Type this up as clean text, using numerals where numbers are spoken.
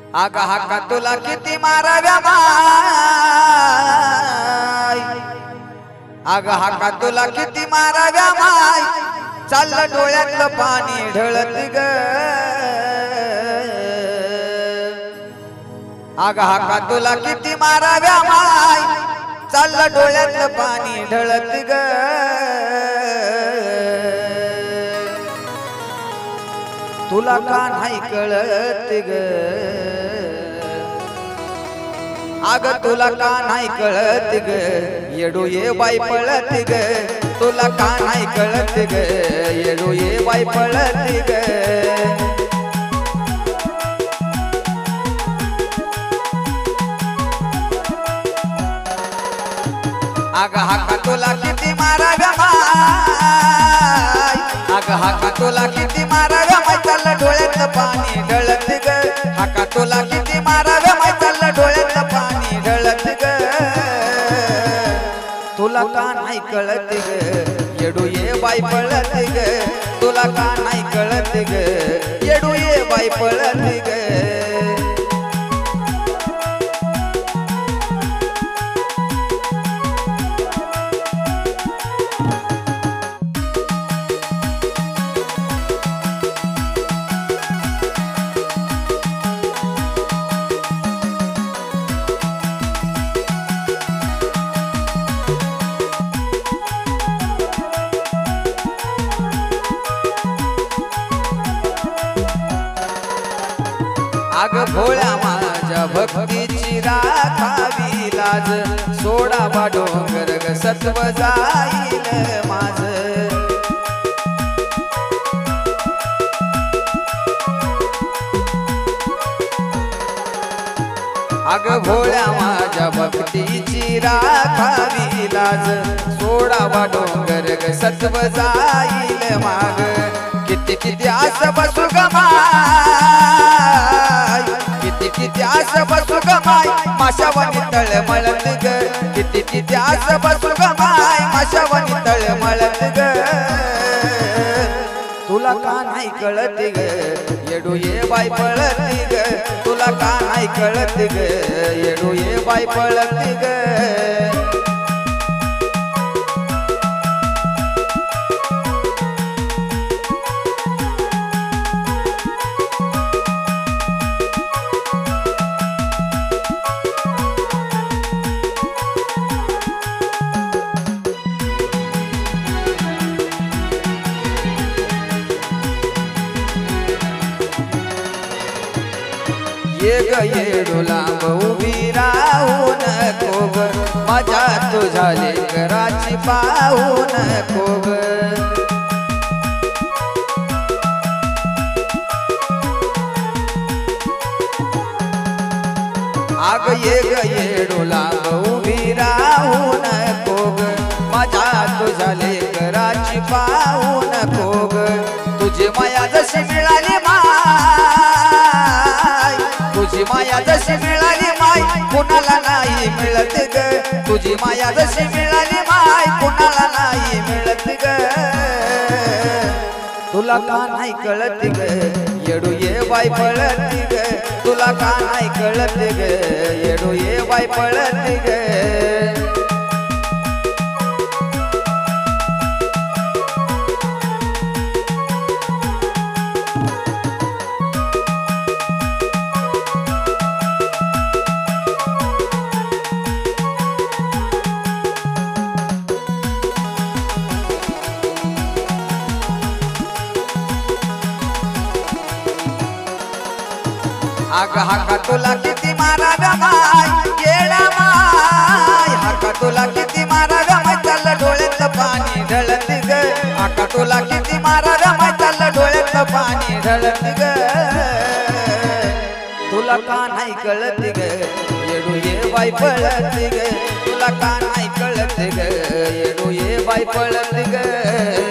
आगा हाका तुला किती माराव्या माय, आगा हाका तुला किती माराव्या माय, चाललं डोळ्यातलं पाणी ढळत ग। आगा हाका तुला किती माराव्या माय, चाललं डोळ्यातलं पाणी ढळत ग। तुला का नाही कळत ग, आग तुला का नाही कळत ग, येडू ये बाई पळत ग। तुला का नाही कळत ग, येडू ये बाई पळत ग। आग हाका तुला किती माराव्या माय, आग हाका तुला किती माराव्या माय, चाललं डोळ्यातलं पाणी ढळत ग। हाका तुला किती माराव्या माय, चाललं डोळ्यातलं पाणी ढळत ग। तुला का नाही कळत ग, येडू ये बाई पळत ग। तुला का नाही कळत ग, येडू ये बाई पळत ग। आग भोळ्या माझ्या भक्तीची राखावी लाज, सोडावा डोंगर ग सत्व जाईल माझ। आग भोळ्या माझ्या भक्तीची राखावी लाज, सोडावा डोंगर ग सत्व जाईल माग। किती किती आस बसू ग माय, किती किती आस बसू ग माय, माशावानी तळमळत ग। किती किती आस बसू ग माय, माशावानी तळमळत ग। तुला का नाही कळत ग, येडू ये बाई पळत ग। तुला का नाही कळत ग, येडू ये बाई पळत ग। ये ग येडू लांब उभी राहू नको ग, माझ्या तुझ्या लेकराची पाहू नको ग। आग ये ग येडू लांब उभी राहू नको ग, माझ्या तुझ्या लेकराची पाहू नको ग। तुझी माया जशी मिळाली माय, तुझी माया जशी मिळाली माय, कुणाला नाही मिळत ग। तुझी माया जशी मिळाली माय, कुणाला नाही मिळत ग। तुला का नाही कळत ग, येडू ये बाई पळत ग। तुला का नाही कळत ग, येडू ये बाई पळत ग। आग हाका तुला किती माराव्या माय, येडा माय। हाका तुला किती माराव्या माय, चाललं डोळ्यातलं पाणी ढळत ग। हाका तुला किती माराव्या माय, चाललं डोळ्यातलं पाणी ढळत ग। तुला का नाही कळत ग, येडू ये बाई पळत ग। तुला का नाही कळत ग, येडू ये बाई पळत ग।